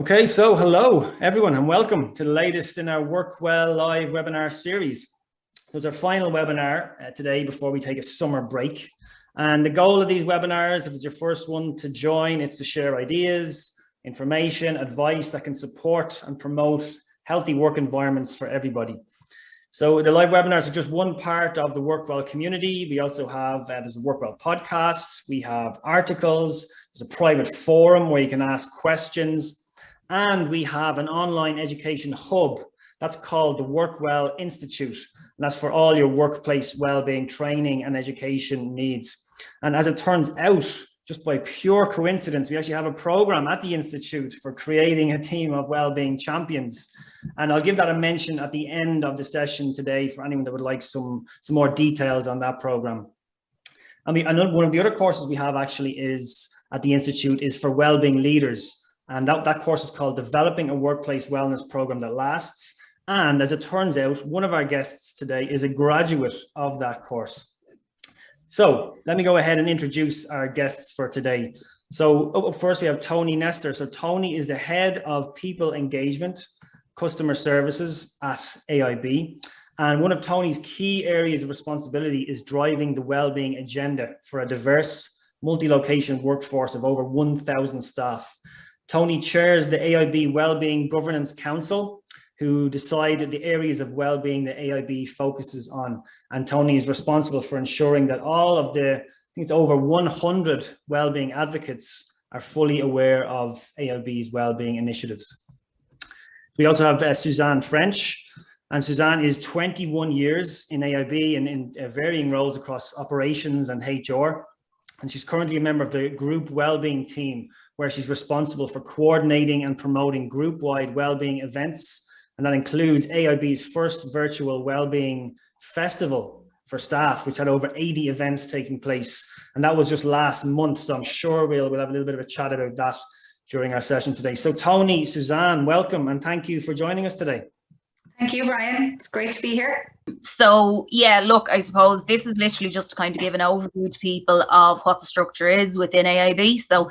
Okay, so hello everyone and welcome to the latest in our Work Well live webinar series. So it's our final webinar today before we take a summer break. And the goal of these webinars, if it's your first one to join, it's to share ideas, information, advice that can support and promote healthy work environments for everybody. So the live webinars are just one part of the Work Well community. We also have, there's a Work Well podcast, we have articles, there's a private forum where you can ask questions. And we have an online education hub that's called the Work Well Institute. And that's for all your workplace wellbeing training and education needs. And as it turns out, just by pure coincidence, we actually have a program at the Institute for creating a team of wellbeing champions. And I'll give that a mention at the end of the session today for anyone that would like some more details on that program. I mean, one of the other courses we have actually is at the Institute is for wellbeing leaders. And that course is called Developing a Workplace Wellness Program That Lasts. And as it turns out, one of our guests today is a graduate of that course. So let me go ahead and introduce our guests for today. So first we have Toni Nestor. So Toni is the head of people engagement, customer services at AIB. And one of Toni's key areas of responsibility is driving the wellbeing agenda for a diverse multi-location workforce of over 1,000 staff. Toni chairs the AIB Wellbeing Governance Council, who decided the areas of wellbeing that AIB focuses on. And Toni is responsible for ensuring that all of the, I think it's over 100 wellbeing advocates are fully aware of AIB's wellbeing initiatives. We also have Suzanne French, and Suzanne is 21 years in AIB and in varying roles across operations and HR. And she's currently a member of the group wellbeing team, where she's responsible for coordinating and promoting group-wide wellbeing events. And that includes AIB's first virtual wellbeing festival for staff, which had over 80 events taking place. And that was just last month. So I'm sure we'll have a little bit of a chat about that during our session today. So Toni, Suzanne, welcome and thank you for joining us today. Thank you, Brian. It's great to be here. So yeah, look, I suppose this is literally just to kind of give an overview to people of what the structure is within AIB. So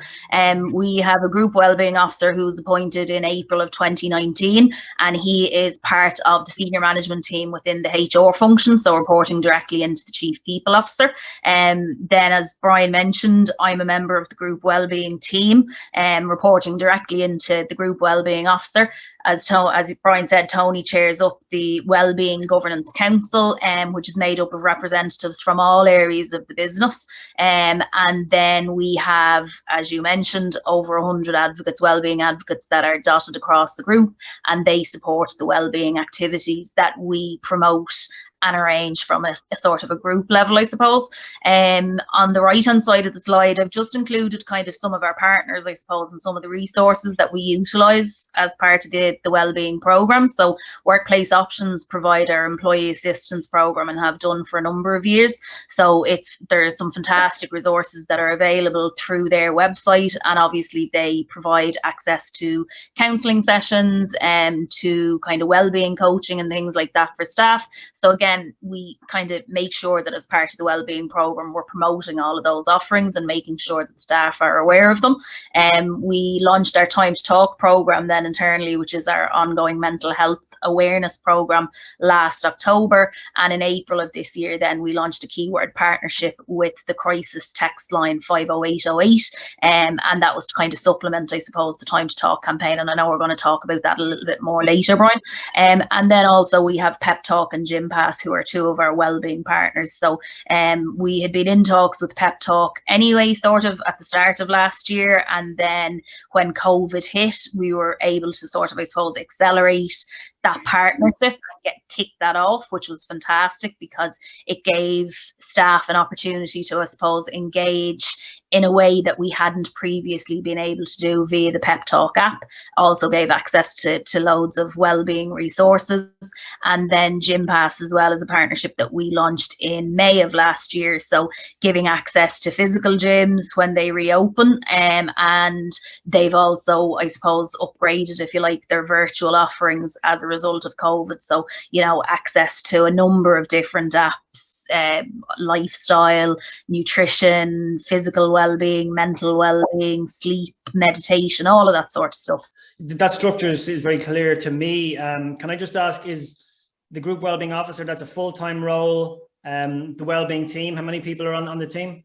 we have a group wellbeing officer who's appointed in April of 2019, and he is part of the senior management team within the HR function, so reporting directly into the chief people officer. Then, as Brian mentioned, I'm a member of the group wellbeing team, reporting directly into the group wellbeing officer. As Brian said, Toni chairs up the Wellbeing Governance Council, which is made up of representatives from all areas of the business. And then we have, as you mentioned, over 100 advocates, wellbeing advocates that are dotted across the group, and they support the wellbeing activities that we promote and arrange from a sort of a group level, I suppose. On the right-hand side of the slide, I've just included kind of some of our partners, I suppose, and some of the resources that we utilise as part of the wellbeing programme. So Workplace Options provide our employee assistance programme and have done for a number of years. So there's some fantastic resources that are available through their website, and obviously they provide access to counselling sessions and to kind of wellbeing coaching and things like that for staff. So again, we kind of make sure that as part of the wellbeing programme, we're promoting all of those offerings and making sure that staff are aware of them. We launched our Time to Talk programme then internally, which is our ongoing mental health awareness program last October, and in April of this year then we launched a keyword partnership with the crisis text line 50808, and that was to kind of supplement, I suppose, the Time to Talk campaign, and I know we're going to talk about that a little bit more later, Brian. And then also we have Pep Talk and Gym Pass, who are two of our wellbeing partners. So we had been in talks with Pep Talk anyway, sort of at the start of last year, and then when COVID hit, we were able to sort of, I suppose, accelerate that partnership and kick that off, which was fantastic because it gave staff an opportunity to, I suppose, engage in a way that we hadn't previously been able to do via the Pep Talk app. Also gave access to loads of wellbeing resources. And then Gym Pass as well as a partnership that we launched in May of last year. So giving access to physical gyms when they reopen, and they've also, I suppose, upgraded, if you like, their virtual offerings as a result of COVID. So, you know, access to a number of different apps lifestyle, nutrition, physical well-being, mental well-being, sleep, meditation, all of that sort of stuff. That structure is very clear to me. Can I just ask, is the group wellbeing officer, that's a full-time role, the wellbeing team, how many people are on the team?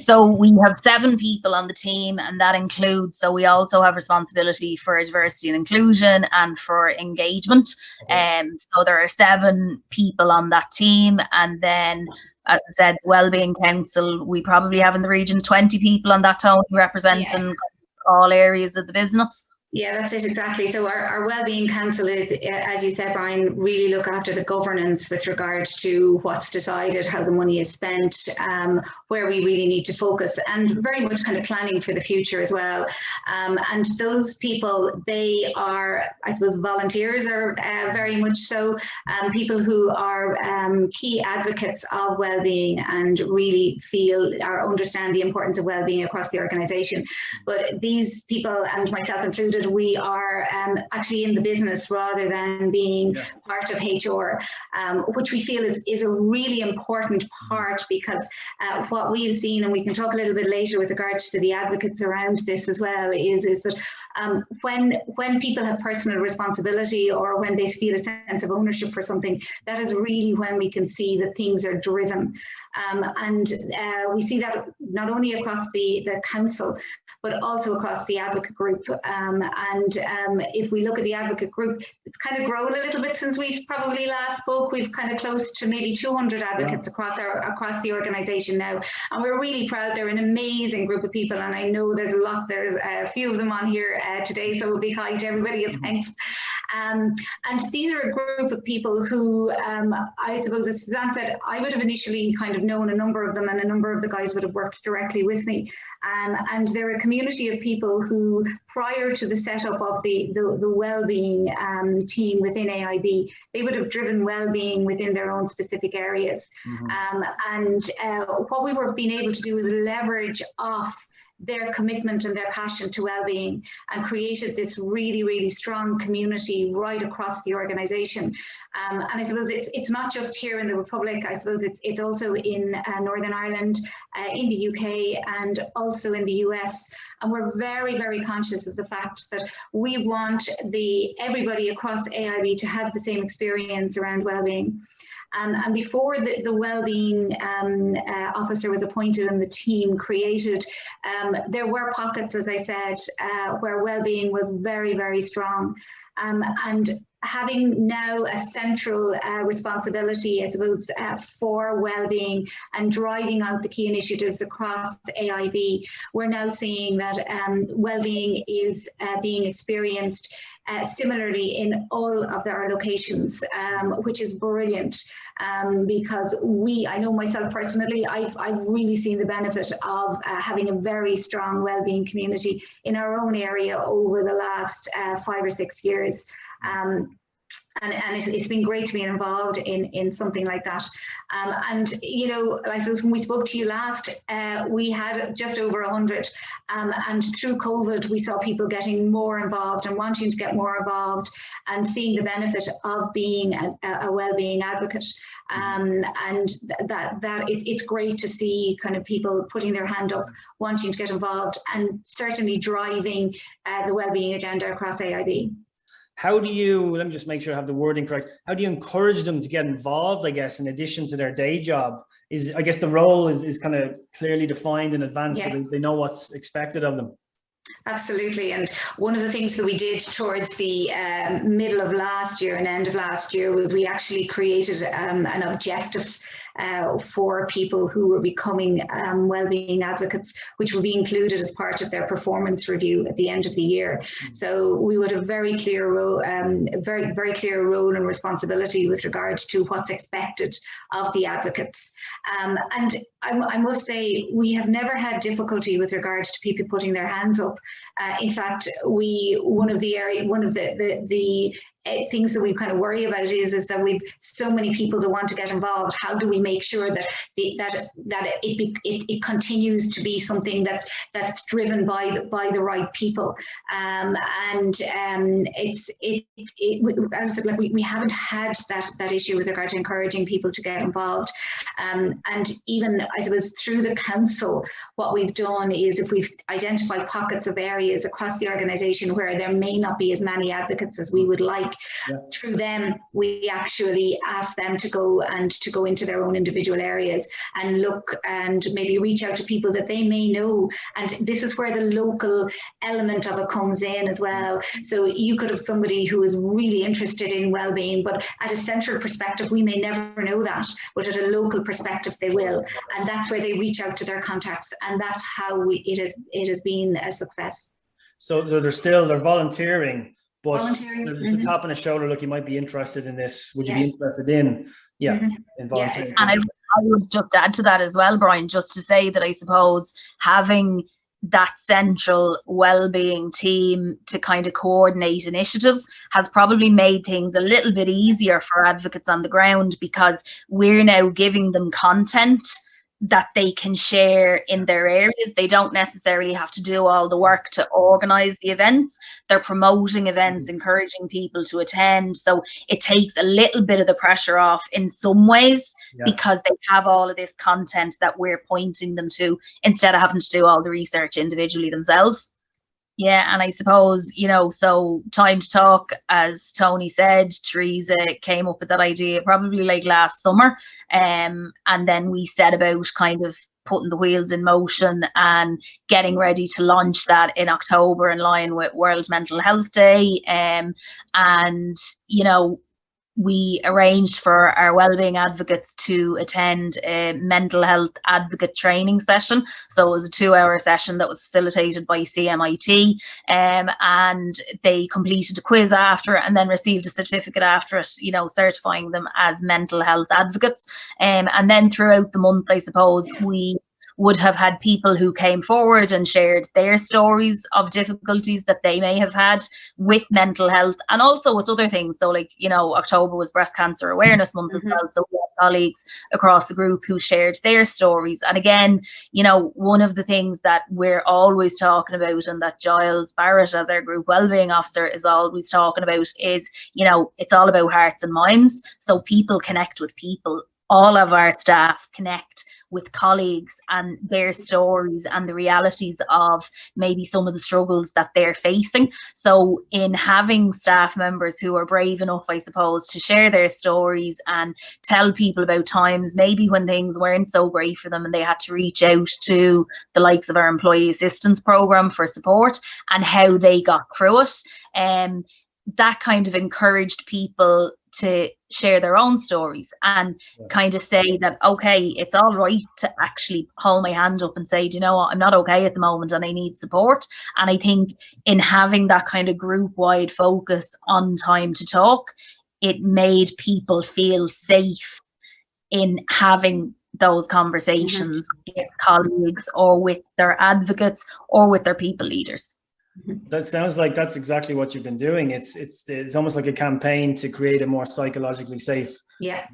So we have 7 people on the team, and that includes, so we also have responsibility for diversity and inclusion and for engagement. Okay. So there are 7 people on that team, and then, as I said, Wellbeing Council, we probably have in the region 20 people on that, Toni, representing all areas of the business. Yeah, that's it, exactly. So our Wellbeing Council is, as you said, Brian, really look after the governance with regard to what's decided, how the money is spent, where we really need to focus, and very much kind of planning for the future as well. And those people, they are, I suppose, volunteers are very much so, people who are key advocates of wellbeing and really feel or understand the importance of wellbeing across the organisation. But these people, and myself included, we are actually in the business rather than being part of HR, which we feel is a really important part, because what we've seen, and we can talk a little bit later with regards to the advocates around this as well, is that when people have personal responsibility, or when they feel a sense of ownership for something, that is really when we can see that things are driven. And we see that not only across the council, but also across the advocate group. And if we look at the advocate group, it's kind of grown a little bit since we probably last spoke. We've kind of close to maybe 200 advocates across the organisation now, and we're really proud. They're an amazing group of people, and I know there's a few of them on here today, so a big hi to everybody, and thanks. And these are a group of people who, I suppose, as Suzanne said, I would have initially kind of known a number of them, and a number of the guys would have worked directly with me. And they're a community of people who, prior to the setup of the wellbeing team within AIB, they would have driven wellbeing within their own specific areas. And what we were being able to do is leverage off their commitment and their passion to wellbeing, and created this really, really strong community right across the organisation. And I suppose it's not just here in the Republic. I suppose it's also in Northern Ireland, in the UK, and also in the US. And we're very, very conscious of the fact that we want everybody across AIB to have the same experience around wellbeing. And before the wellbeing officer was appointed and the team created, there were pockets, as I said, where wellbeing was very, very strong. And having now a central responsibility, I suppose, for wellbeing and driving out the key initiatives across AIB, we're now seeing that wellbeing is being experienced similarly in all of our locations, which is brilliant, because I know myself personally, I've really seen the benefit of having a very strong wellbeing community in our own area over the last 5 or 6 years. And it's been great to be involved in something like that. And, you know, I suppose when we spoke to you last, we had just over 100. And through COVID, we saw people getting more involved and wanting to get more involved and seeing the benefit of being a wellbeing advocate. And it's great to see kind of people putting their hand up, wanting to get involved, and certainly driving the wellbeing agenda across AIB. How do you, let me just make sure I have the wording correct, how do you encourage them to get involved, I guess, in addition to their day job? I guess the role is kind of clearly defined in advance, so they know what's expected of them. Absolutely. And one of the things that we did towards the middle of last year and end of last year was we actually created an objective for people who were becoming wellbeing advocates, which will be included as part of their performance review at the end of the year. So we would have very clear role, very clear role and responsibility with regard to what's expected of the advocates. And I must say, we have never had difficulty with regards to people putting their hands up. In fact, one of the things that we kind of worry about is that we've so many people that want to get involved. How do we make sure that it continues to be something that's driven by the right people? It's as I said, like we haven't had that issue with regard to encouraging people to get involved. And even, I suppose, through the council, what we've done is, if we've identified pockets of areas across the organisation where there may not be as many advocates as we would like, through them, we actually ask them to go into their own individual areas and look and maybe reach out to people that they may know. And this is where the local element of it comes in as well. So you could have somebody who is really interested in well-being, but at a central perspective, we may never know that, but at a local perspective, they will. And that's where they reach out to their contacts. And that's how it has been a success. So they're volunteering, but there's a tap on the shoulder, look, you might be interested in this. Would you be interested in volunteering? And I would just add to that as well, Brian, just to say that I suppose having that central well-being team to kind of coordinate initiatives has probably made things a little bit easier for advocates on the ground, because we're now giving them content that they can share in their areas. They don't necessarily have to do all the work to organise the events. They're promoting events, encouraging people to attend. So it takes a little bit of the pressure off in some ways, because they have all of this content that we're pointing them to, instead of having to do all the research individually themselves. Yeah, and I suppose, so Time to Talk, as Toni said, Teresa came up with that idea probably like last summer. And then we set about kind of putting the wheels in motion and getting ready to launch that in October in line with World Mental Health Day. We arranged for our wellbeing advocates to attend a mental health advocate training session. So it was a 2-hour session that was facilitated by CMIT, and they completed a quiz after it and then received a certificate after it, certifying them as mental health advocates. And then throughout the month, I suppose, we would have had people who came forward and shared their stories of difficulties that they may have had with mental health and also with other things. So October was Breast Cancer Awareness Month as well. So we had colleagues across the group who shared their stories. And again, one of the things that we're always talking about, and that Giles Barrett, as our group wellbeing officer, is always talking about, is, it's all about hearts and minds. So people connect with people. All of our staff connect with colleagues and their stories and the realities of maybe some of the struggles that they're facing. So in having staff members who are brave enough, I suppose, to share their stories and tell people about times maybe when things weren't so great for them and they had to reach out to the likes of our employee assistance program for support and how they got through it, that kind of encouraged people to share their own stories and kind of say that, okay, it's all right to actually hold my hand up and say, do you know what, I'm not okay at the moment and I need support. And I think in having that kind of group-wide focus on Time to Talk, it made people feel safe in having those conversations with colleagues or with their advocates or with their people leaders. That sounds like that's exactly what you've been doing. It's almost like a campaign to create a more psychologically safe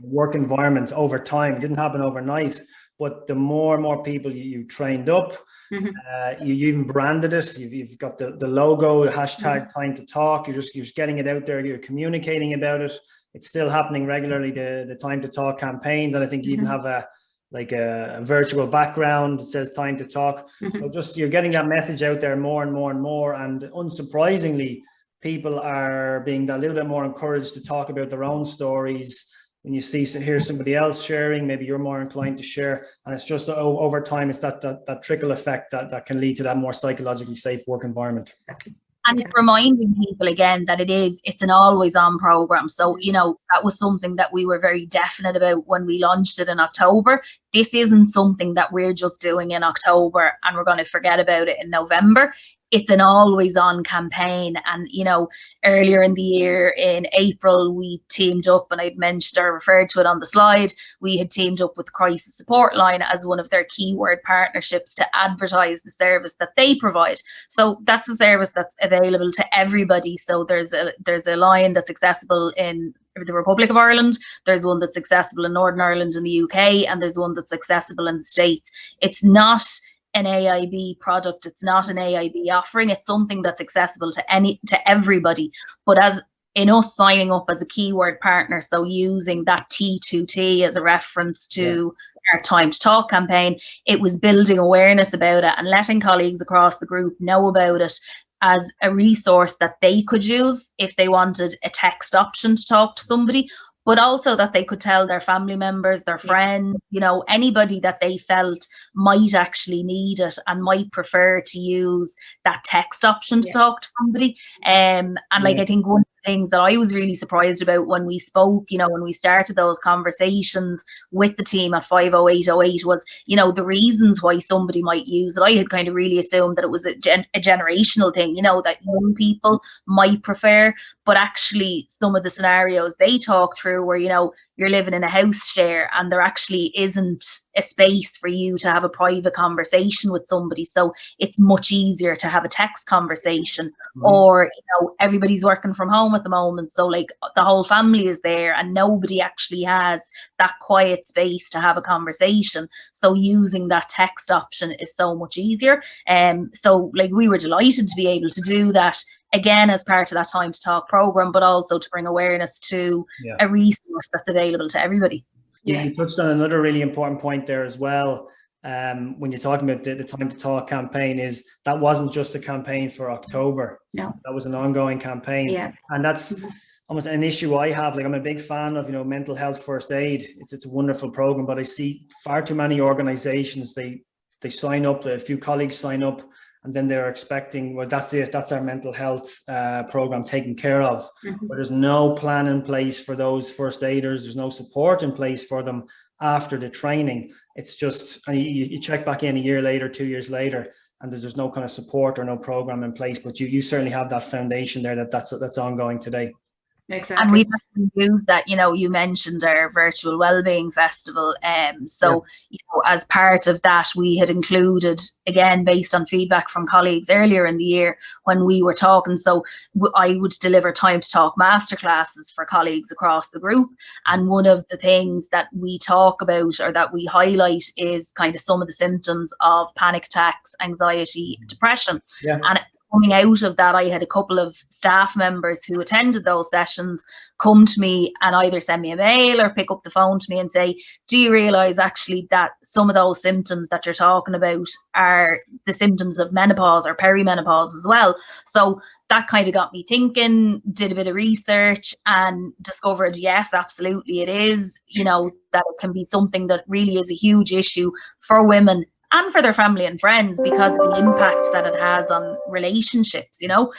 work environment over time. It didn't happen overnight, but the more and more people you trained up, you even branded it. You've got the logo, the hashtag Time to Talk. You're just getting it out there. You're communicating about it. It's still happening regularly, the Time to Talk campaigns, and I think you even have a virtual background that says Time to Talk. So just you're getting that message out there more and more and more, and unsurprisingly, people are being a little bit more encouraged to talk about their own stories. When you hear somebody else sharing, maybe you're more inclined to share, and it's just over time, it's that trickle effect that can lead to that more psychologically safe work environment. Exactly. And it's reminding people again that it's an always on program. So, that was something that we were very definite about when we launched it in October. This isn't something that we're just doing in October and we're going to forget about it in November. it's an always on campaign. And, you know, earlier in the year in April, we teamed up, and I'd mentioned or referred to it on the slide, we had teamed up with Crisis Support Line as one of their keyword partnerships to advertise the service that they provide. So that's a service that's available to everybody. So there's a line that's accessible in the Republic of Ireland, there's one that's accessible in Northern Ireland and the UK, and there's one that's accessible in the States. It's not an AIB product, it's not an AIB offering, it's something that's accessible to everybody. But as in us signing up as a keyword partner, so using that T2T as a reference to our Time to Talk campaign, it was building awareness about it and letting colleagues across the group know about it as a resource that they could use if they wanted a text option to talk to somebody, but also that they could tell their family members, their friends, you know, anybody that they felt might actually need it and might prefer to use that text option to talk to somebody. And like, I think one of the things that I was really surprised about when we spoke, you know, when we started those conversations with the team at 50808 was, you know, the reasons why somebody might use it. I had kind of really assumed that it was a generational thing, you know, that young people might prefer, but actually some of the scenarios they talk through where, you know, you're living in a house share and there actually isn't a space for you to have a private conversation with somebody. So it's much easier to have a text conversation, or, you know, everybody's working from home at the moment. So like the whole family is there and nobody actually has that quiet space to have a conversation. So using that text option is so much easier. So like we were delighted to be able to do that again as part of that Time to Talk program, but also to bring awareness to a resource that's available to everybody. Yeah, you touched on another really important point there as well. When you're talking about the Time to Talk campaign, is that wasn't just a campaign for October. No, that was an ongoing campaign. Yeah. And that's almost an issue I have. Like, I'm a big fan of, you know, mental health first aid. It's a wonderful program, but I see far too many organizations, they sign up, a few colleagues sign up, and then they're expecting, well, that's it, that's our mental health program taken care of. But there's no plan in place for those first aiders. There's no support in place for them after the training. It's just, you check back in a year later, 2 years later, and there's no kind of support or no program in place. But you certainly have that foundation there that's ongoing today. Exactly. And we've actually used that, you know, you mentioned our virtual Wellbeing Festival. You know, as part of that, we had included, again, based on feedback from colleagues earlier in the year when we were talking. So I would deliver Time to Talk masterclasses for colleagues across the group. And one of the things that we talk about or that we highlight is kind of some of the symptoms of panic attacks, anxiety, depression. And coming out of that, I had a couple of staff members who attended those sessions come to me and either send me a mail or pick up the phone to me and say, do you realise actually that some of those symptoms that you're talking about are the symptoms of menopause or perimenopause as well? So that kind of got me thinking, did a bit of research and discovered, yes, absolutely it is, you know, that it can be something that really is a huge issue for women and for their family and friends because of the impact that it has on relationships, you know.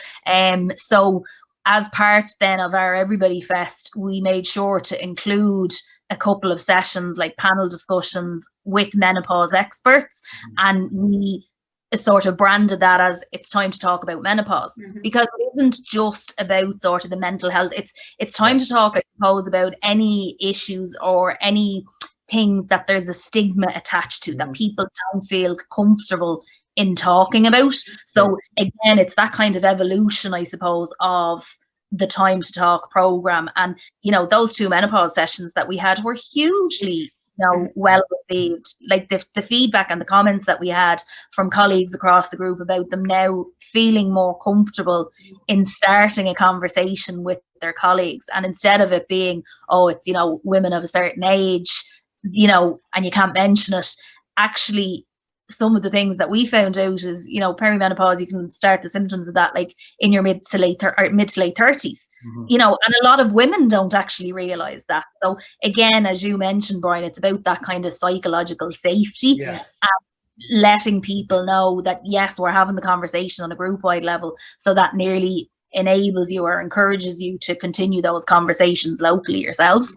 So as part then of our Everybody Fest, we made sure to include a couple of sessions like panel discussions with menopause experts, and we sort of branded that as it's time to talk about menopause, because it isn't just about sort of the mental health. It's time to talk, I suppose, about any issues or any things that there's a stigma attached to that people don't feel comfortable in talking about. So again, it's that kind of evolution, I suppose, of the Time to Talk program. And, you know, those 2 menopause sessions that we had were hugely, you know, well received. Like the feedback and the comments that we had from colleagues across the group about them now feeling more comfortable in starting a conversation with their colleagues. And instead of it being, oh, it's, you know, women of a certain age, you know, and you can't mention it, actually some of the things that we found out is, you know, perimenopause, you can start the symptoms of that like in your mid to late 30s, you know, and a lot of women don't actually realize that. So again, as you mentioned, Brian, it's about that kind of psychological safety and letting people know that, yes, we're having the conversation on a group wide level, so that nearly enables you or encourages you to continue those conversations locally yourselves.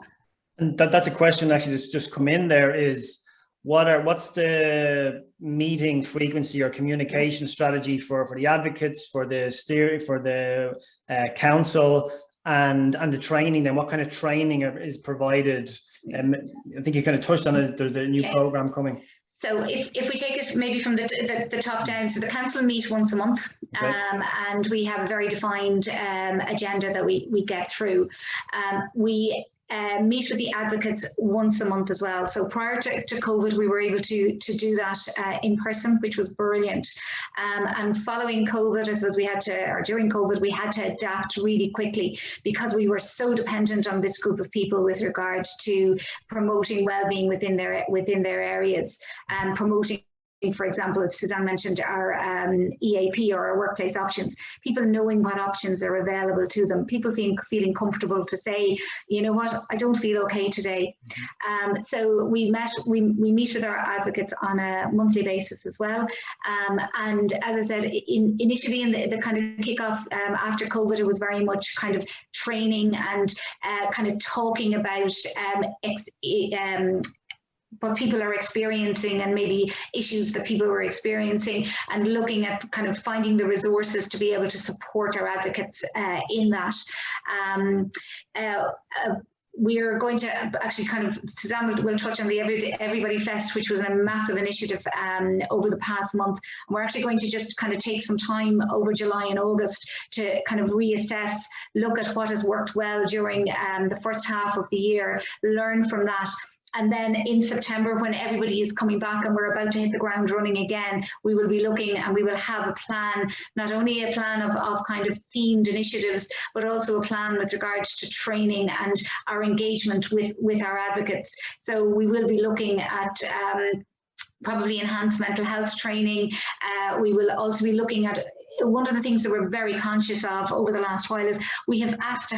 And that's a question actually that's just come in there is, what's the meeting frequency or communication strategy for the advocates, for the council, and the training? Then what kind of training is provided? I think you kind of touched on it. There's a new program coming. So if we take it maybe from the top down, so the council meet once a month, okay. And we have a very defined agenda that we get through. We meet with the advocates once a month as well. So prior to COVID, we were able to do that in person, which was brilliant. And following COVID, I suppose during COVID, we had to adapt really quickly because we were so dependent on this group of people with regards to promoting well-being within their areas and promoting, for example, as Suzanne mentioned, our EAP or our workplace options, people knowing what options are available to them, people feeling comfortable to say, you know what, I don't feel okay today. So we meet with our advocates on a monthly basis as well. And as I said, initially in the kind of kickoff after COVID, it was very much kind of training and kind of talking about what people are experiencing and maybe issues that people were experiencing, and looking at kind of finding the resources to be able to support our advocates in that. We're going to actually kind of, Suzanne will touch on the Everybody Fest, which was a massive initiative over the past month. And we're actually going to just kind of take some time over July and August to kind of reassess, look at what has worked well during the first half of the year, learn from that. And then in September, when everybody is coming back and we're about to hit the ground running again, we will be looking and we will have a plan, not only a plan of kind of themed initiatives, but also a plan with regards to training and our engagement with our advocates. So we will be looking at probably enhanced mental health training. We will also be looking at, one of the things that we're very conscious of over the last while is we have asked an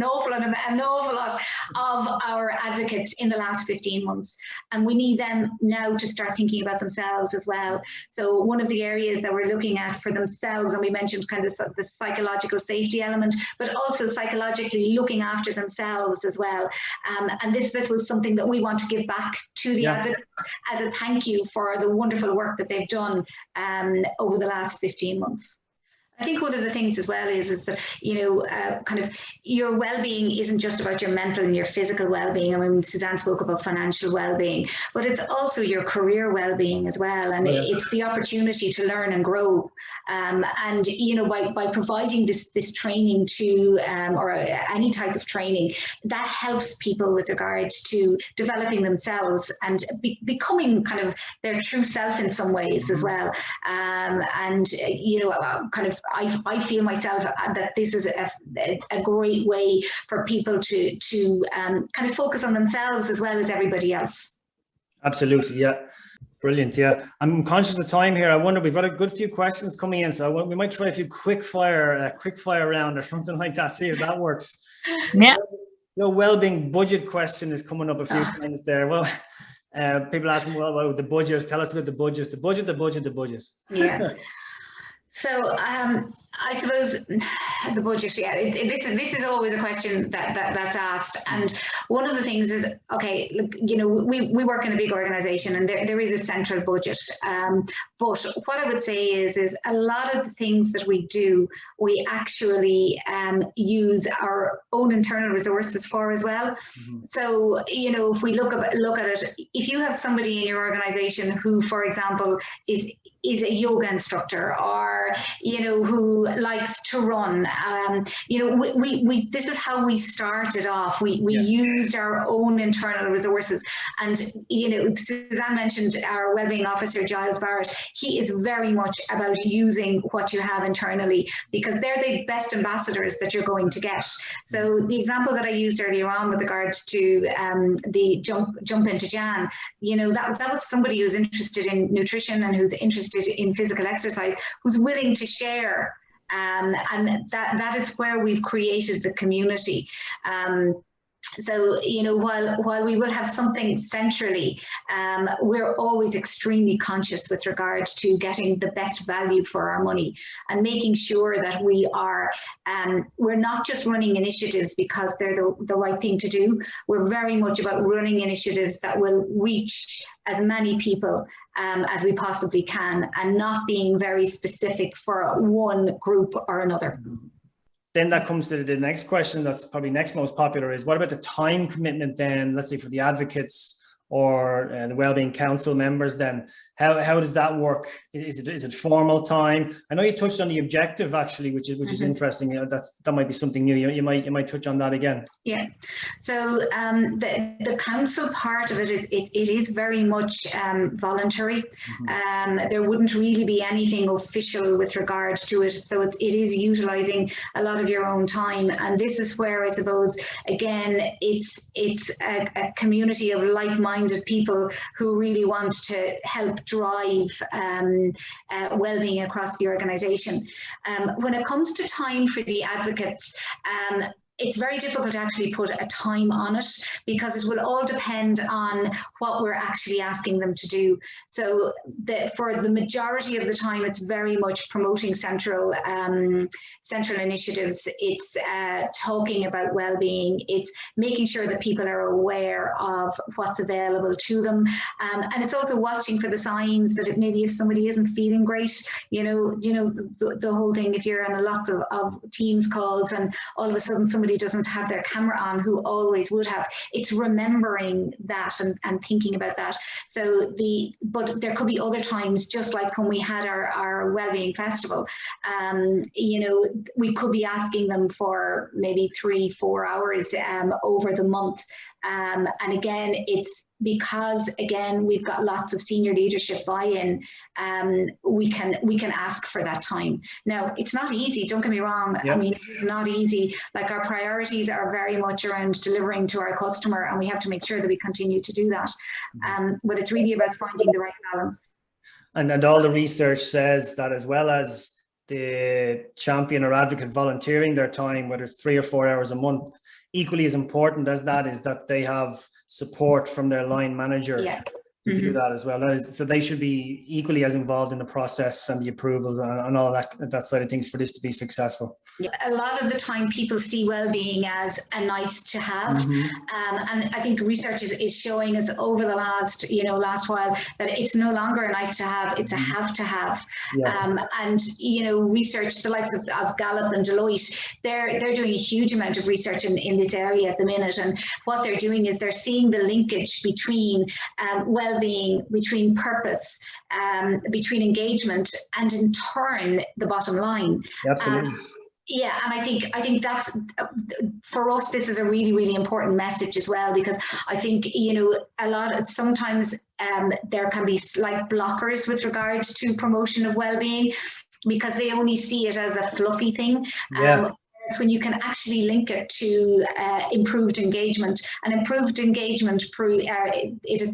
awful lot of our advocates in the last 15 months, and we need them now to start thinking about themselves as well. So one of the areas that we're looking at for themselves, and we mentioned kind of the psychological safety element, but also psychologically looking after themselves as well. And this was something that we want to give back to the advocates as a thank you for the wonderful work that they've done over the last 15 months. I think one of the things as well is that, you know, kind of your well-being isn't just about your mental and your physical well-being. I mean, Suzanne spoke about financial well-being, but it's also your career well-being as well. And it's the opportunity to learn and grow. And, you know, by providing this training to, or any type of training, that helps people with regards to developing themselves and becoming kind of their true self in some ways as well. And, you know, kind of, I feel myself that this is a great way for people to kind of focus on themselves as well as everybody else. Absolutely, yeah. Brilliant, yeah. I'm conscious of time here. I wonder, we've got a good few questions coming in, so we might try a few quick fire round or something like that, see if that works. Yeah. The wellbeing budget question is coming up a few times there. Well, people asking, well, about the budget. Tell us about the budget. The budget. Yeah. So I suppose the budget, this is always a question that's asked. And one of the things is, okay, look, you know, we work in a big organization and there is a central budget. But what I would say is a lot of the things that we do, we actually use our own internal resources for as well. So, you know, if we look at it, if you have somebody in your organization who, for example, is a yoga instructor, or, you know, who likes to run, you know, we this is how we started off. We used our own internal resources. And, you know, Suzanne mentioned our wellbeing officer, Giles Barrett. He is very much about using what you have internally, because they're the best ambassadors that you're going to get. So the example that I used earlier on with regards to the jump into Jan, you know, that was somebody who's interested in nutrition and who's interested in physical exercise, who's willing to share, and that is where we've created the community. So, you know, while we will have something centrally, we're always extremely conscious with regard to getting the best value for our money and making sure that we are, we're not just running initiatives because they're the right thing to do. We're very much about running initiatives that will reach as many people as we possibly can, and not being very specific for one group or another. Then that comes to the next question that's probably next most popular is, what about the time commitment then, let's say for the advocates or the Wellbeing Council members then? How does that work? Is it formal time? I know you touched on the objective actually, which is interesting. You know, that might be something new. You might touch on that again. Yeah. So the council part of it is very much voluntary. There wouldn't really be anything official with regards to it. So it is utilising a lot of your own time, and this is where I suppose again it's a community of like-minded people who really want to help drive well-being across the organisation. When it comes to time for the advocates, it's very difficult to actually put a time on it, because it will all depend on what we're actually asking them to do. So for the majority of the time, it's very much promoting central initiatives. It's talking about well-being. It's making sure that people are aware of what's available to them. And it's also watching for the signs that maybe if somebody isn't feeling great, the whole thing, if you're on lots of Teams calls and all of a sudden somebody doesn't have their camera on who always would have, it's remembering that and thinking about that. So but there could be other times, just like when we had our Wellbeing Festival, we could be asking them for maybe 3-4 hours over the month. And again, it's because again we've got lots of senior leadership buy-in, we can ask for that time. Now it's not easy, don't get me wrong. Yep. I mean, it's not easy. Like, our priorities are very much around delivering to our customer, and we have to make sure that we continue to do that. But it's really about finding the right balance. And all the research says that, as well as the champion or advocate volunteering their time, whether it's 3 or 4 hours a month, equally as important as that is that they have support from their line manager to do that as well. So they should be equally as involved in the process and the approvals and all that side of things for this to be successful. Yeah, a lot of the time people see well-being as a nice to have, and I think research is showing us over the last while that it's no longer a nice to have, it's a have to have. And research, the likes of Gallup and Deloitte, they're doing a huge amount of research in this area at the minute, and what they're doing is they're seeing the linkage between well-being, between purpose, between engagement, and in turn the bottom line. Absolutely. Yeah, and I think that's, for us, this is a really, really important message as well, because I think, sometimes there can be slight blockers with regards to promotion of well-being, because they only see it as a fluffy thing. When you can actually link it to improved engagement, and improved engagement, it is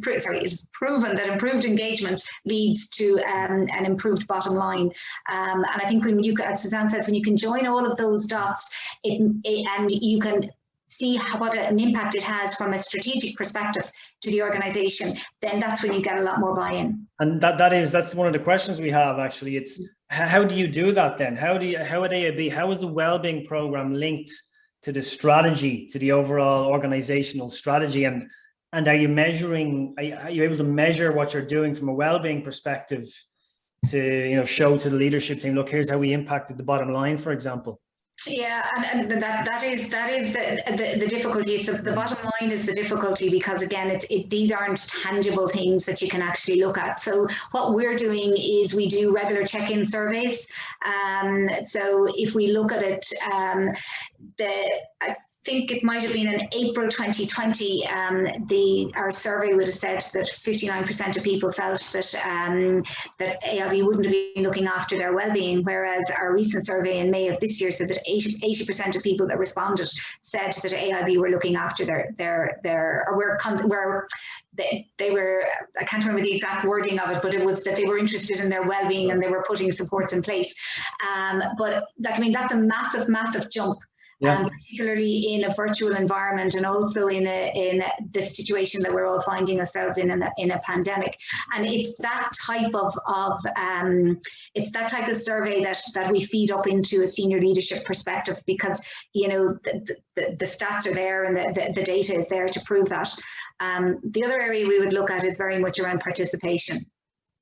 proven that improved engagement leads to an improved bottom line. And I think when you, as Suzanne says, when you can join all of those dots, and you can see what an impact it has from a strategic perspective to the organization, then that's when you get a lot more buy-in. And that's one of the questions we have actually. It's how do you do that then? How is the wellbeing program linked to the strategy, to the overall organizational strategy, and are you measuring? Are you able to measure what you're doing from a wellbeing perspective to show to the leadership team, look, here's how we impacted the bottom line, for example? Yeah, and that is the difficulty. So the bottom line is the difficulty, because again, these aren't tangible things that you can actually look at. So what we're doing is we do regular check-in surveys. So if we look at it, I think it might have been in April 2020, our survey would have said that 59% of people felt that AIB wouldn't have been looking after their well-being, whereas our recent survey in May of this year said that 80% of people that responded said that AIB were looking after they were, I can't remember the exact wording of it, but it was that they were interested in their well-being and they were putting supports in place. But that's a massive, massive jump. particularly in a virtual environment, and also in the situation that we're all finding ourselves in a pandemic. And it's that type of survey that we feed up into a senior leadership perspective, because the stats are there and the data is there to prove that. The other area we would look at is very much around participation.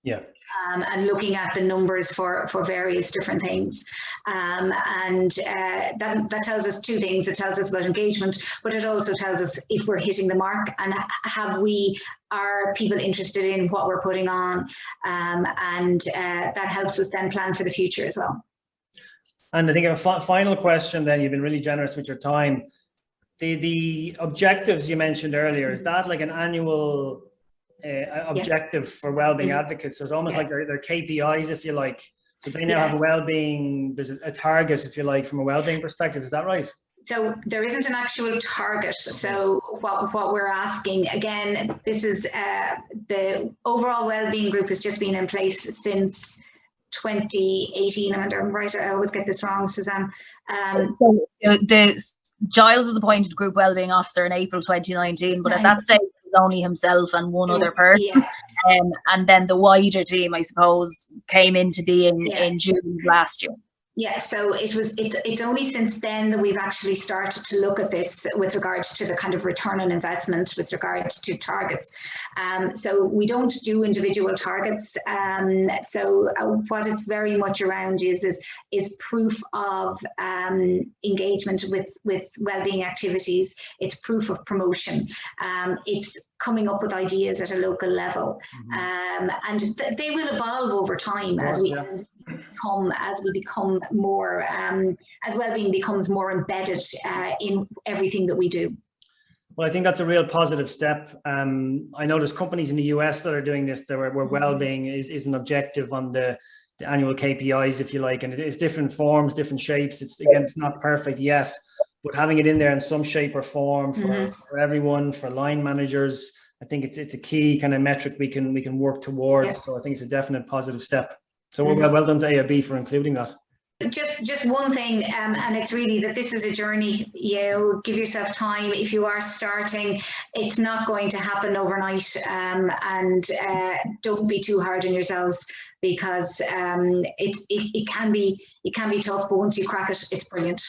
Yeah. And looking at the numbers for various different things. That tells us two things. It tells us about engagement, but it also tells us if we're hitting the mark, and are people interested in what we're putting on, that helps us then plan for the future as well. And I think a final question then, you've been really generous with your time. The objectives you mentioned earlier, is that like an annual objective for wellbeing advocates? So it's almost like they're KPIs, if you like. So they now have a wellbeing, there's a target, if you like, from a wellbeing perspective. Is that right? So there isn't an actual target. So what we're asking, again, this is the overall wellbeing group has just been in place since 2018. I'm right, I always get this wrong, Suzanne. Giles was appointed Group Wellbeing Officer in April 2019, but at that stage it was only himself and one other person. And then the wider team, I suppose, came into being in June last year. Yeah, so it's only since then that we've actually started to look at this with regards to the kind of return on investment with regards to targets. So we don't do individual targets. So what it's very much around is proof of engagement with wellbeing activities. It's proof of promotion. It's coming up with ideas at a local level, and they will evolve over time as we become more, as wellbeing becomes more embedded in everything that we do. Well, I think that's a real positive step. I know there's companies in the US that are doing this, where wellbeing is an objective on the annual KPIs, if you like, and it's different forms, different shapes. It's not perfect yet, but having it in there in some shape or form for everyone, for line managers, I think it's a key kind of metric we can work towards. So I think it's a definite positive step. So well done to AIB for including that. Just one thing, and it's really that this is a journey. Give yourself time. If you are starting, it's not going to happen overnight, and don't be too hard on yourselves, because it can be tough, but once you crack it, it's brilliant.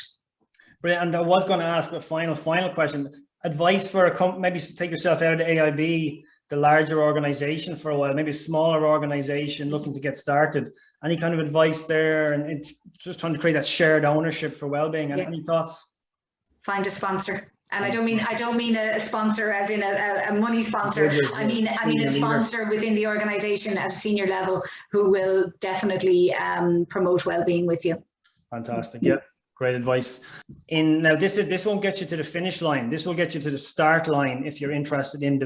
Brilliant. And I was going to ask a final question. Advice for maybe take yourself out of the AIB, the larger organization, for a while, maybe a smaller organization looking to get started. Any kind of advice there? And it's just trying to create that shared ownership for wellbeing. And any thoughts? Find a sponsor. And I don't mean a sponsor as in a money sponsor. I mean a sponsor within the organization at a senior level who will definitely promote wellbeing with you. Fantastic. Yeah. Great advice. Now this won't get you to the finish line. This will get you to the start line if you're interested in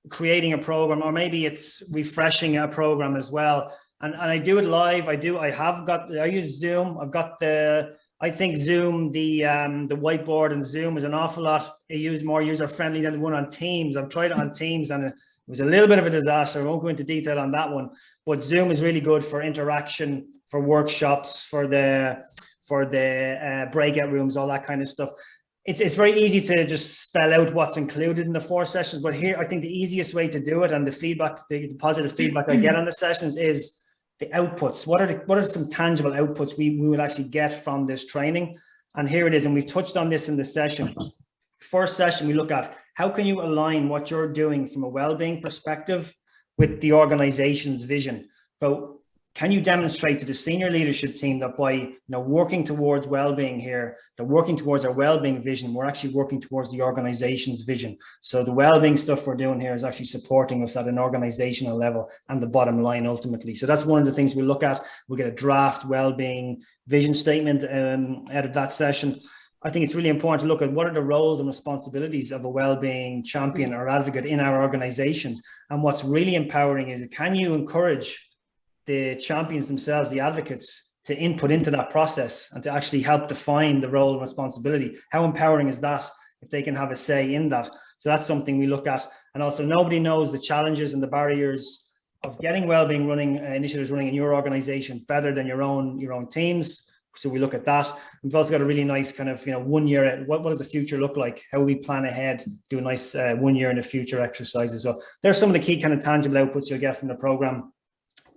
creating a program, or maybe it's refreshing a program as well. And I do it live. I use Zoom. I think Zoom, the whiteboard in Zoom is an awful lot more user friendly than the one on Teams. I've tried it on Teams and it was a little bit of a disaster. I won't go into detail on that one, but Zoom is really good for interaction, for workshops, for the breakout rooms, all that kind of stuff. It's very easy to just spell out what's included in the 4 sessions, but here I think the easiest way to do it, and the positive feedback I get on the sessions, is the outputs. What are some tangible outputs we would actually get from this training? And here it is, and we've touched on this in the session. First session, we look at how can you align what you're doing from a well-being perspective with the organization's vision. So can you demonstrate to the senior leadership team that by working towards well-being here, they're working towards our well-being vision, we're actually working towards the organization's vision. So the well-being stuff we're doing here is actually supporting us at an organizational level and the bottom line ultimately. So that's one of the things we look at. We'll get a draft well-being vision statement out of that session. I think it's really important to look at what are the roles and responsibilities of a well-being champion or advocate in our organizations. And what's really empowering is, can you encourage the champions themselves, the advocates, to input into that process and to actually help define the role and responsibility? How empowering is that if they can have a say in that? So that's something we look at. And also, nobody knows the challenges and the barriers of getting wellbeing initiatives running in your organization better than your own teams. So we look at that. We've also got a really nice kind of, 1 year, what does the future look like? How we plan ahead, do a nice 1 year in the future exercise as well. There's some of the key kind of tangible outputs you'll get from the program.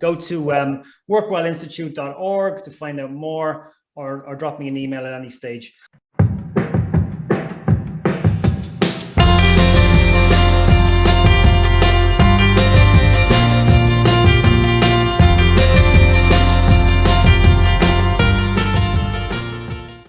Go to workwellinstitute.org to find out more, or drop me an email at any stage.